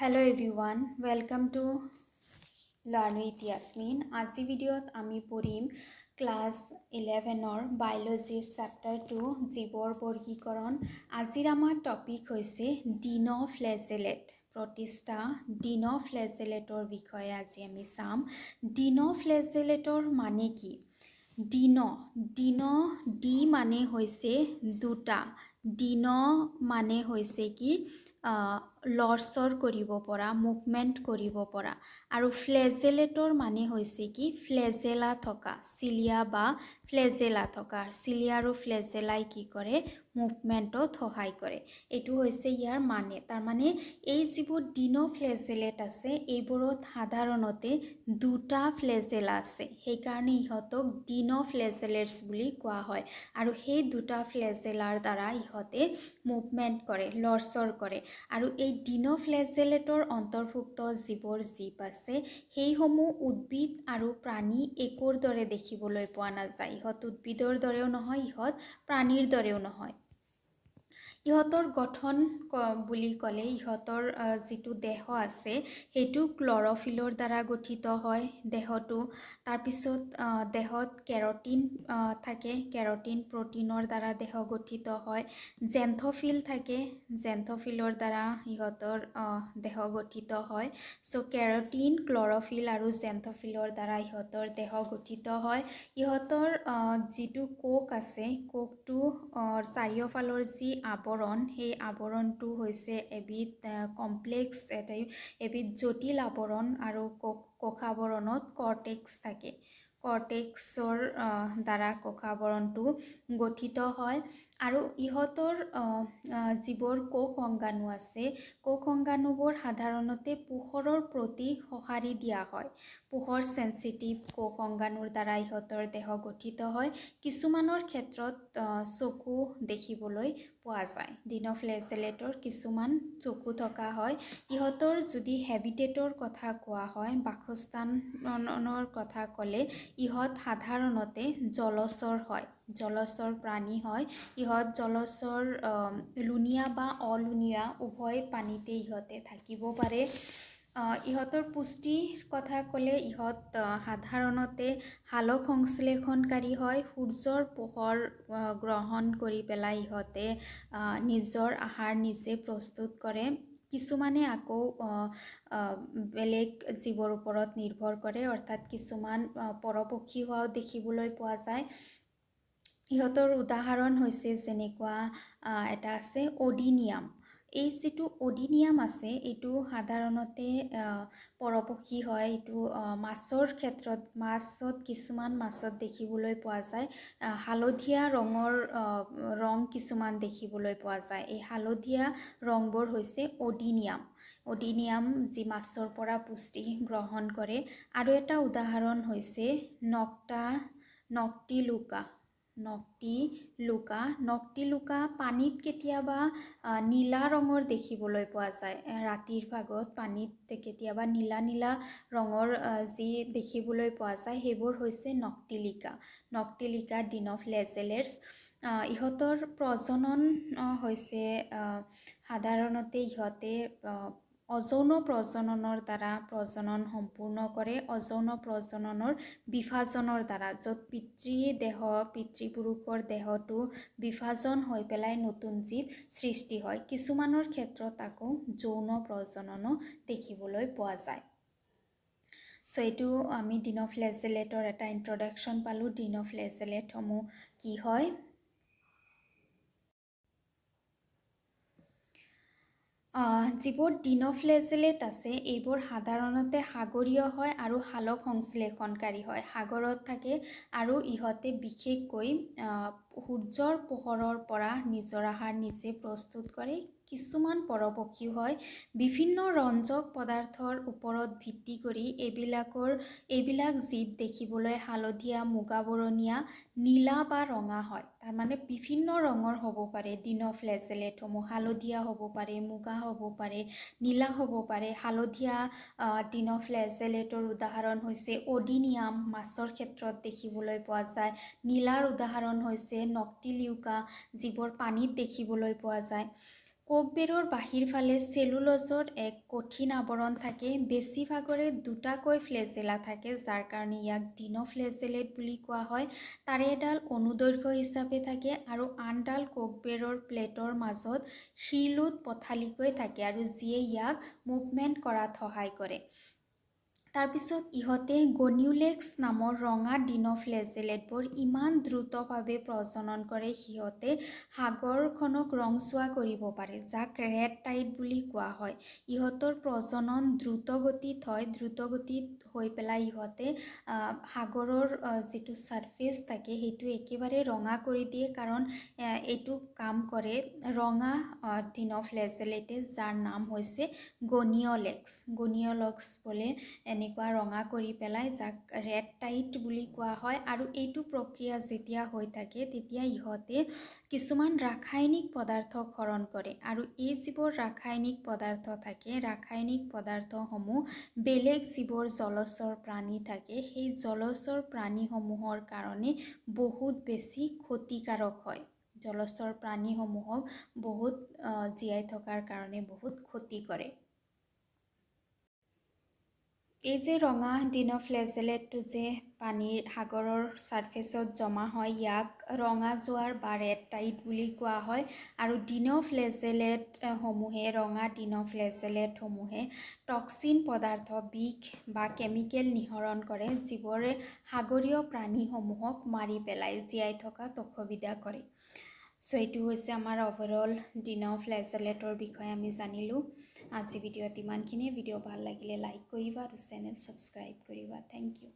Hello everyone, welcome to Learn with Yasmin. আজি ভিডিঅ'ত আমি পঢ়িম ক্লাছ 11ৰ বায়'লজিৰ চেপ্টাৰ 2 জীৱৰ বৰ্গীকৰণ। আজিৰ আমাৰ টপিক হৈছে ডিন'ফ্লেজেলেট। প্ৰতিষ্ঠা ডিন'ফ্লেজেলেটৰ বিষয়ে আজি আমি চাম। ডিন'ফ্লেজেলেটৰ মানে কি? ডি মানে হৈছে দুটা। ডিন মানে হৈছে কি লৰচৰ কৰিব পৰা, মুভমেণ্ট কৰিব পৰা। আৰু ফ্লেজেলেটৰ মানে হৈছে কি ফ্লেজেলা থকা, চিলিয়া বা ফ্লেজেলা থকা। চিলিয়া আৰু ফ্লেজেলাই কি কৰে মুভমেণ্টত সহায় কৰে। এইটো হৈছে ইয়াৰ মানে। তাৰমানে এই যিবোৰ ডিন'ফ্লেজেলেট আছে এইবোৰত সাধাৰণতে দুটা ফ্লেজেলা আছে, সেইকাৰণে ইহঁতক ডিন'ফ্লেজেলেটছ বুলি কোৱা হয়। আৰু সেই দুটা ফ্লেজেলাৰ দ্বাৰা ইহঁতে মুভমেণ্ট কৰে, লৰচৰ কৰে। আৰু এই ডিন'ফ্লেজেলেটৰ অন্তৰ্ভুক্ত যিবোৰ জীৱ আছে সেইসমূহ উদ্ভিদ আৰু প্ৰাণী একৰ দৰে দেখিবলৈ পোৱা নাযায়। ইহঁত উদ্ভিদৰ দৰেও নহয়, ইহঁত প্ৰাণীৰ দৰেও নহয়। ইহঁতৰ গঠন বুলি ক'লে ইহঁতৰ যিটো দেহ আছে সেইটো ক্লৰ'ফিলৰ দ্বাৰা গঠিত হয় দেহটো। তাৰপিছত দেহত কেৰটিন থাকে, কেৰটিন প্ৰটিনৰ দ্বাৰা দেহ গঠিত হয়। জেন্থোফিল থাকে, জেন্থোফিলৰ দ্বাৰা ইহঁতৰ দেহ গঠিত হয়। চ' কেৰটিন, ক্লৰ'ফিল আৰু জেন্থোফিলৰ দ্বাৰা ইহঁতৰ দেহ গঠিত হয়। ইহঁতৰ যিটো কোষ আছে, কোষটো চাৰিওফালৰ যি আৱৰণ, সেই আৱৰণটো হৈছে এবিধ কমপ্লেক্স, এবিধ জটিল আৱৰণ। আৰু কোষাৱৰণত কৰ্টেক্স থাকে। কৰ্টেক্সৰ দ্বাৰা কোষাৱৰণটো গঠিত হয়। আৰু ইহঁতৰ যিবোৰ কোষ অংগাণু আছে, কোষ অংগাণুবোৰ সাধাৰণতে পোহৰৰ প্ৰতি সঁহাৰি দিয়া হয়। পোহৰ চেঞ্চিটিভ কোষ অংগাণুৰ দ্বাৰা ইহঁতৰ দেহ গঠিত হয়। কিছুমানৰ ক্ষেত্ৰত চকু দেখিবলৈ পোৱা যায়। ডিন'ফ্লেজেলেটৰ কিছুমান চকু থকা হয়। ইহঁতৰ যদি হেবিটেটৰ কথা কোৱা হয়, বাসস্থানৰ কথা ক'লে ইহঁত সাধাৰণতে জলচৰ হয়, জলচৰ প্ৰাণী হয়। ইহঁত জলচৰ লুণীয়া বা অলুণীয়া উভয় পানীতে ইহঁতে থাকিব পাৰে। ইহঁতৰ পুষ্টিৰ কথা ক'লে ইহঁত সাধাৰণতে সালোক সংশ্লেষণকাৰী হয়। সূৰ্যৰ পোহৰ গ্ৰহণ কৰি পেলাই ইহঁতে নিজৰ আহাৰ নিজে প্ৰস্তুত কৰে। কিছুমানে আকৌ বেলেগ জীৱৰ ওপৰত নিৰ্ভৰ কৰে, অৰ্থাৎ কিছুমান পৰপক্ষী হোৱাও দেখিবলৈ পোৱা যায়। ইহঁতৰ উদাহৰণ হৈছে যেনেকুৱা এটা আছে অডিনিয়াম। এই যিটো অডিনিয়াম আছে এইটো সাধাৰণতে পৰপক্ষী হয়। এইটো মাছৰ ক্ষেত্ৰত, মাছত কিছুমান মাছত দেখিবলৈ পোৱা যায়। হালধীয়া ৰং কিছুমান দেখিবলৈ পোৱা যায়। এই হালধীয়া ৰংবোৰ হৈছে অডিনিয়াম। অডিনিয়াম যি মাছৰ পৰা পুষ্টি গ্ৰহণ কৰে। আৰু এটা উদাহৰণ হৈছে নক্টিলুকা। নক্টিলুকা পানীত কেতিয়াবা নীলা ৰঙৰ দেখিবলৈ পোৱা যায়। ৰাতিৰ ভাগত পানীত কেতিয়াবা নীলা নীলা ৰঙৰ যি দেখিবলৈ পোৱা যায় সেইবোৰ হৈছে নক্টিলিকা ডিন'ফ্লেজেলেটছ। ইহঁতৰ প্ৰজনন হৈছে সাধাৰণতে ইহঁতে অযৌন প্ৰজননৰ দ্বাৰা প্ৰজনন সম্পূৰ্ণ কৰে। অযৌন প্ৰজননৰ বিভাজনৰ দ্বাৰা, য'ত পিতৃপুৰুষৰ দেহটো বিভাজন হৈ পেলাই নতুন জীৱ সৃষ্টি হয়। কিছুমানৰ ক্ষেত্ৰত আকৌ যৌন প্ৰজননো দেখিবলৈ পোৱা যায়। চ' এইটো আমি ডিন'ফ্লেজেলেটৰ এটা ইন্ট্ৰডাকশ্যন পালোঁ। ডিন'ফ্লেজেলেটসমূহ কি হয়? যিবোৰ ডিন'ফ্লেজেলেট আছে এইবোৰ সাধাৰণতে সাগৰীয় হয় আৰু সালোক সংশ্লেষণকাৰী হয়, সাগৰত থাকে। আৰু ইহঁতে বিশেষকৈ সূৰ্যৰ পোহৰৰ পৰা নিজৰ আহাৰ নিজে প্ৰস্তুত কৰে। কিছুমান পৰপক্ষী হয়। বিভিন্ন ৰঞ্জক পদাৰ্থৰ ওপৰত ভিত্তি কৰি এইবিলাক জীৱ দেখিবলৈ হালধীয়া, মুগা বৰণীয়া, নীলা বা ৰঙা হয়। তাৰমানে বিভিন্ন ৰঙৰ হ'ব পাৰে ডিন'ফ্লেজেলেটসমূহ। হালধীয়া হ'ব পাৰে, মুগা হ'ব পাৰে, নীলা হ'ব পাৰে। হালধীয়া ডিন'ফ্লেজেলেটৰ উদাহৰণ হৈছে অডিনিয়াম, মাছৰ ক্ষেত্ৰত দেখিবলৈ পোৱা যায়। নীলাৰ উদাহৰণ হৈছে নক্টিলিউকা, যিবোৰ পানীত দেখিবলৈ পোৱা যায়। কোকবেৰৰ বাহিৰ ফালে চেলুলজৰ এক কঠিন আৱৰণ থাকে। বেছিভাগৰে দুটাকৈ ফ্লেজেলা থাকে, যাৰ কাৰণে ইয়াক ডিন'ফ্লেজেলেট বুলি কোৱা হয়। তাৰে এডাল অনুদৈৰ্ঘ্য হিচাপে থাকে আৰু আনডাল কোকবেৰৰ প্লেটৰ মাজত শিৰলোট পথালিকৈ থাকে আৰু যিয়ে ইয়াক মুভমেণ্ট কৰাত সহায় কৰে। তাৰপিছত ইহঁতে গনিউলেক্স নামৰ ৰঙা ডিন'ফ্লেজেলেটবোৰ ইমান দ্ৰুতভাৱে প্ৰজনন কৰে, সিহঁতে সাগৰখনক ৰংচোৱা কৰিব পাৰে, যাক ৰেড টাইড বুলি কোৱা হয়। ইহঁতৰ প্ৰজনন দ্ৰুতগতিত হয়। দ্ৰুতগতিত হৈ পেলাই ইহঁতে সাগৰৰ যিটো ছাৰফেচ থাকে সেইটো একেবাৰে ৰঙা কৰি দিয়ে, কাৰণ এইটো কাম কৰে ৰঙা ডিন'ফ্লেজেলেটে, যাৰ নাম হৈছে গনিয়লক্স বোলে এনেকুৱা ৰঙা কৰি পেলাই, যাক ৰেড টাইড বুলি কোৱা হয়। আৰু এইটো প্ৰক্ৰিয়া যেতিয়া হৈ থাকে তেতিয়া ইহঁতে কিছুমান ৰাসায়নিক পদাৰ্থ ক্ষৰণ কৰে, আৰু এই যিবোৰ ৰাসায়নিক পদাৰ্থ থাকে, ৰাসায়নিক পদাৰ্থসমূহ বেলেগ যিবোৰ জলচৰ প্ৰাণী থাকে সেই জলচৰ প্ৰাণীসমূহৰ কাৰণে বহুত বেছি ক্ষতিকাৰক হয়। জলচৰ প্ৰাণীসমূহক বহুত জীয়াই থকাৰ কাৰণে বহুত ক্ষতি কৰে। এই যে ৰঙা ডিন'ফ্লেজেলেটটো যে পানীৰ সাগৰৰ ছাৰফেচত জমা হয়, ইয়াক ৰঙা জোৱাৰ বা ৰেড টাইড বুলি কোৱা হয়। আৰু ডিন'ফ্লেজেলেটসমূহে ৰঙা ডিন'ফ্লেজেলেটসমূহে টক্সিন পদাৰ্থ, বিষ বা কেমিকেল নিঃসৰণ কৰে, যিবোৰে সাগৰীয় প্ৰাণীসমূহক মাৰি পেলাই, জীয়াই থকাত অসুবিধা কৰে। চ' এইটো হৈছে আমাৰ অভাৰঅল ডিন'ফ্লেজেলেটৰ বিষয়ে আমি জানিলোঁ। আজি ভিডিঅ'ত ইমানখিনিয়ে। ভিডিঅ' ভাল লাগিলে লাইক কৰিবা আৰু চেনেল ছাবস্ক্ৰাইব কৰিবা। Thank U.